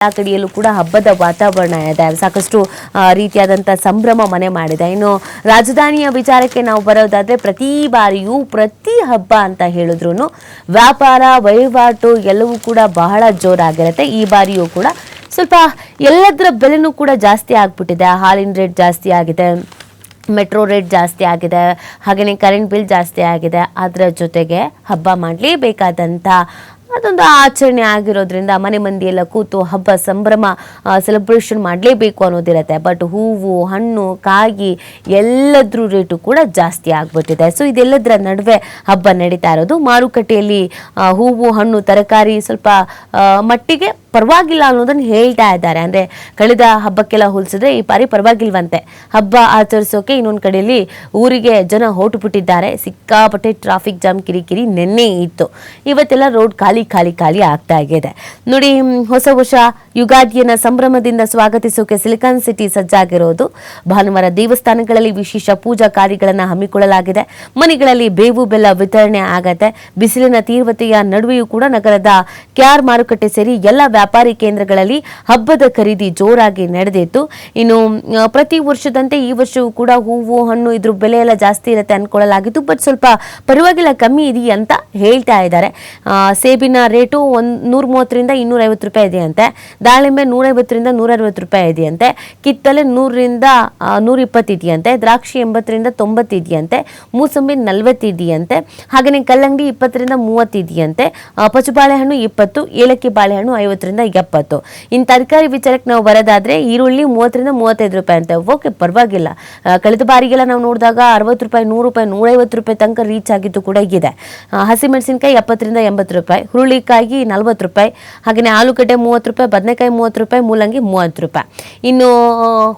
ಆ ಕಡೆಯಲ್ಲೂ ಕೂಡ ಹಬ್ಬದ ವಾತಾವರಣ ಇದೆ. ಸಾಕಷ್ಟು ರೀತಿಯಾದಂಥ ಸಂಭ್ರಮ ಮನೆ ಮಾಡಿದೆ. ಇನ್ನು ರಾಜಧಾನಿಯ ವಿಚಾರಕ್ಕೆ ನಾವು ಬರೋದಾದ್ರೆ ಪ್ರತಿ ಬಾರಿಯೂ ಪ್ರತಿ ಹಬ್ಬ ಅಂತ ಹೇಳಿದ್ರು ವ್ಯಾಪಾರ ವಹಿವಾಟು ಎಲ್ಲವೂ ಕೂಡ ಬಹಳ ಜೋರಾಗಿರುತ್ತೆ. ಈ ಬಾರಿಯೂ ಕೂಡ ಸ್ವಲ್ಪ ಎಲ್ಲದರ ಬೆಲೆನೂ ಕೂಡ ಜಾಸ್ತಿ ಆಗ್ಬಿಟ್ಟಿದೆ. ಹಾಲಿನ ರೇಟ್ ಜಾಸ್ತಿ ಆಗಿದೆ, ಮೆಟ್ರೋ ರೇಟ್ ಜಾಸ್ತಿ ಆಗಿದೆ, ಹಾಗೆಯೇ ಕರೆಂಟ್ ಬಿಲ್ ಜಾಸ್ತಿ ಆಗಿದೆ. ಅದರ ಜೊತೆಗೆ ಹಬ್ಬ ಮಾಡಲೇಬೇಕಾದಂಥ ಅದೊಂದು ಆಚರಣೆ ಆಗಿರೋದ್ರಿಂದ ಮನೆ ಮಂದಿಯೆಲ್ಲ ಕೂತು ಹಬ್ಬ ಸಂಭ್ರಮ ಸೆಲೆಬ್ರೇಷನ್ ಮಾಡಲೇಬೇಕು ಅನ್ನೋದಿರುತ್ತೆ. ಬಟ್ ಹೂವು ಹಣ್ಣು ಕಾಯಿ ಎಲ್ಲದ್ರ ರೇಟು ಕೂಡ ಜಾಸ್ತಿ ಆಗ್ಬಿಟ್ಟಿದೆ. ಸೊ ಇದೆಲ್ಲದರ ನಡುವೆ ಹಬ್ಬ ನಡೀತಾ ಇರೋದು. ಮಾರುಕಟ್ಟೆಯಲ್ಲಿ ಹೂವು ಹಣ್ಣು ತರಕಾರಿ ಸ್ವಲ್ಪ ಮಟ್ಟಿಗೆ ಪರವಾಗಿಲ್ಲ ಅನ್ನೋದನ್ನು ಹೇಳ್ತಾ ಇದ್ದಾರೆ. ಅಂದರೆ ಕಳೆದ ಹಬ್ಬಕ್ಕೆಲ್ಲ ಹೋಲಿಸಿದ್ರೆ ಈ ಬಾರಿ ಪರವಾಗಿಲ್ವಂತೆ. ಹಬ್ಬ ಆಚರಿಸೋಕೆ ಇನ್ನೊಂದು ಕಡೆಯಲ್ಲಿ ಊರಿಗೆ ಜನ ಹೊರಟು ಬಿಟ್ಟಿದ್ದಾರೆ. ಸಿಕ್ಕಾಪಟ್ಟೆ ಟ್ರಾಫಿಕ್ ಜಾಮ್ ಕಿರಿಕಿರಿ ನಿನ್ನೆ ಇತ್ತು. ಇವತ್ತೆಲ್ಲ ರೋಡ್ ಖಾಲಿ ಆಗ್ತಾ ಇದೆ ನೋಡಿ. ಹೊಸ ವರ್ಷ ಯುಗಾದಿಯನ್ನ ಸಂಭ್ರಮದಿಂದ ಸ್ವಾಗತಿಸೋಕೆ ಸಿಲಿಕಾನ್ ಸಿಟಿ ಸಜ್ಜಾಗಿರೋದು. ಭಾನುವಾರ ದೇವಸ್ಥಾನಗಳಲ್ಲಿ ವಿಶೇಷ ಪೂಜಾ ಕಾರ್ಯಗಳನ್ನು ಹಮ್ಮಿಕೊಳ್ಳಲಾಗಿದೆ. ಮನೆಗಳಲ್ಲಿ ಬೇವು ಬೆಲ್ಲ ವಿತರಣೆ ಆಗತ್ತೆ. ಬಿಸಿಲಿನ ತೀವ್ರತೆಯ ನಡುವೆಯೂ ಕೂಡ ನಗರದ ಕೆಆರ್ ಮಾರುಕಟ್ಟೆ ಸೇರಿ ಎಲ್ಲ ವ್ಯಾಪಾರಿ ಕೇಂದ್ರಗಳಲ್ಲಿ ಹಬ್ಬದ ಖರೀದಿ ಜೋರಾಗಿ ನಡೆದಿತ್ತು. ಇನ್ನು ಪ್ರತಿ ವರ್ಷದಂತೆ ಈ ವರ್ಷವೂ ಕೂಡ ಹೂವು ಹಣ್ಣು ಇದ್ರ ಬೆಲೆ ಎಲ್ಲ ಜಾಸ್ತಿ ಇರುತ್ತೆ ಅನ್ಕೊಳ್ಳಲಾಗಿತ್ತು. ಬಟ್ ಸ್ವಲ್ಪ ಪರವಾಗಿಲ್ಲ ಕಮ್ಮಿ ಇದೆಯಾ ಅಂತ ಹೇಳ್ತಾ ಇದ್ದಾರೆ. ಸೇಬಿನ ರೇಟು 130ರಿಂದ 250 ರೂಪಾಯಿ ಇದೆಯಂತೆ. ದಾಳಿಂಬೆ 150ರಿಂದ 160 ರೂಪಾಯಿ ಇದೆಯಂತೆ. ಕಿತ್ತಲೆ 100ರಿಂದ 120 ಇದೆಯಂತೆ. ದ್ರಾಕ್ಷಿ 80ರಿಂದ 90 ಇದೆಯಂತೆ. ಮೂಸಂಬಿ 40 ಇದೆಯಂತೆ. ಹಾಗೆಯೇ ಕಲ್ಲಂಗಡಿ 20ರಿಂದ 30 ಇದೆಯಂತೆ. ಪಚು ಬಾಳೆಹಣ್ಣು 20, ಏಲಕ್ಕಿ ಬಾಳೆಹಣ್ಣು 50ರಿಂದ 70. ಇನ್ನು ತರಕಾರಿ ವಿಚಾರಕ್ಕೆ ನಾವು ಬರೋದಾದ್ರೆ ಈರುಳ್ಳಿ 30ರಿಂದ 35 ರೂಪಾಯಿ ಅಂತೆ. ಓಕೆ, ಪರವಾಗಿಲ್ಲ. ಕಳೆದ ಬಾರಿಗೆಲ್ಲ ನಾವು ನೋಡಿದಾಗ 60 ರೂಪಾಯಿ 100 ರೂಪಾಯಿ 150 ರೂಪಾಯಿ ತನಕ ರೀಚ್ ಆಗಿದ್ದು ಕೂಡ ಇದೆ. ಹಸಿಮೆಣಸಿನಕಾಯಿ 70ರಿಂದ 80 ರೂಪಾಯಿ, ಹುರುಳಿಕಾಯಿ 40 ರೂಪಾಯಿ, ಹಾಗೆಯೇ ಆಲೂಗಡ್ಡೆ 30 ರೂಪಾಯಿ, ಬದನೆಕಾಯಿ 30 ರೂಪಾಯಿ, ಮೂಲಂಗಿ 30 ರೂಪಾಯಿ. ಇನ್ನು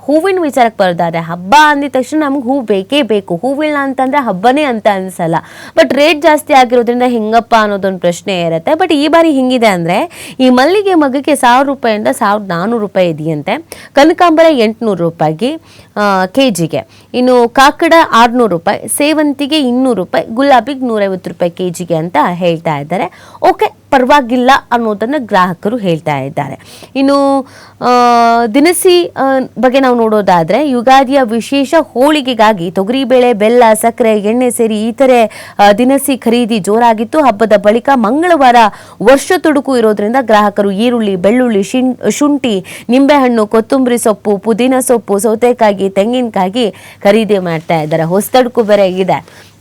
ಹೂವಿನ ವಿಚಾರಕ್ಕೆ ಬರೋದಾದ್ರೆ ಹಬ್ಬ ಅಂದಿದ ತಕ್ಷಣ ನಮ್ಗೆ ಹೂ ಬೇಕೇ ಬೇಕು. ಹೂವಿಲ್ಲ ಅಂತಂದ್ರೆ ಹಬ್ಬನೇ ಅಂತ ಅನ್ಸಲ್ಲ. ಬಟ್ ರೇಟ್ ಜಾಸ್ತಿ ಆಗಿರೋದ್ರಿಂದ ಹೆಂಗಪ್ಪ ಅನ್ನೋದೊಂದು ಪ್ರಶ್ನೆ ಇರುತ್ತೆ. ಬಟ್ ಈ ಬಾರಿ ಹಿಂಗಿದೆ ಅಂದ್ರೆ ಈ ಮಲ್ಲಿಗೆ ಮಗಕ್ಕೆ 1000 ರೂಪಾಯಿಂದ 1400 ರೂಪಾಯಿ ಇದೆಯಂತೆ. ಕನಕಾಂಬರ 800 ರೂಪಾಯಿಗೆ ಕೆಜಿಗೆ. ಇನ್ನು ಕಾಕಡ 600 ರೂಪಾಯಿ, ಸೇವಂತಿಗೆ 200 ರೂಪಾಯಿ, ಗುಲಾಬಿಗೆ 150 ರೂಪಾಯಿ ಕೆಜಿಗೆ ಅಂತ ಹೇಳ್ತಾ ಇದ್ದಾರೆ. ಓಕೆ, ಪರವಾಗಿಲ್ಲ ಅನ್ನೋದನ್ನು ಗ್ರಾಹಕರು ಹೇಳ್ತಾ ಇದ್ದಾರೆ. ಇನ್ನು ದಿನಸಿ ಬಗ್ಗೆ ನಾವು ನೋಡೋದಾದ್ರೆ ಯುಗಾದಿಯ ವಿಶೇಷ ಹೋಳಿಗೆಗಾಗಿ ತೊಗರಿಬೇಳೆ, ಬೆಲ್ಲ, ಸಕ್ಕರೆ, ಎಣ್ಣೆ ಸೇರಿ ಇತರೆ ದಿನಸಿ ಖರೀದಿ ಜೋರಾಗಿತ್ತು. ಹಬ್ಬದ ಬಳಿಕ ಮಂಗಳವಾರ ವರ್ಷ ತೊಡಕು ಇರೋದ್ರಿಂದ ಗ್ರಾಹಕರು ಈರುಳ್ಳಿ, ಬೆಳ್ಳುಳ್ಳಿ, ಶುಂಠಿ, ನಿಂಬೆಹಣ್ಣು, ಕೊತ್ತಂಬರಿ ಸೊಪ್ಪು, ಪುದೀನ ಸೊಪ್ಪು, ಸೌತೆಕಾಯಿ, ತೆಂಗಿನಕಾಯಿ ಖರೀದಿ ಮಾಡ್ತಾ ಇದ್ದಾರೆ. ಹೊಸತಡ್ಕು ಬೇರೆ ಇದೆ.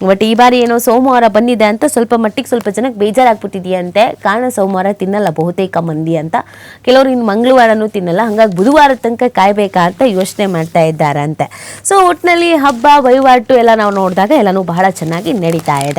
ಬಟ್ ಈ ಬಾರಿ ಏನೋ ಸೋಮವಾರ ಬಂದಿದೆ ಅಂತ ಸ್ವಲ್ಪ ಮಟ್ಟಿಗೆ ಸ್ವಲ್ಪ ಜನಕ್ಕೆ ಬೇಜಾರಾಗ್ಬಿಟ್ಟಿದೆಯಂತೆ. ಕಾರಣ ಸೋಮವಾರ ತಿನ್ನಲ್ಲ ಬಹುತೇಕ ಮಂದಿ ಅಂತ. ಕೆಲವರು ಇನ್ನು ಮಂಗಳವಾರನೂ ತಿನ್ನಲ್ಲ. ಹಾಗಾಗಿ ಬುಧವಾರ ತನಕ ಕಾಯ್ಬೇಕಾ ಅಂತ ಯೋಚನೆ ಮಾಡ್ತಾ ಇದ್ದಾರಂತೆ. ಸೊ ಒಟ್ಟಿನಲ್ಲಿ ಹಬ್ಬ ವಹಿವಾಟು ಎಲ್ಲ ನಾವು ನೋಡಿದಾಗ ಎಲ್ಲನೂ ಬಹಳ ಚೆನ್ನಾಗಿ ನಡೀತಾ ಇದೆ.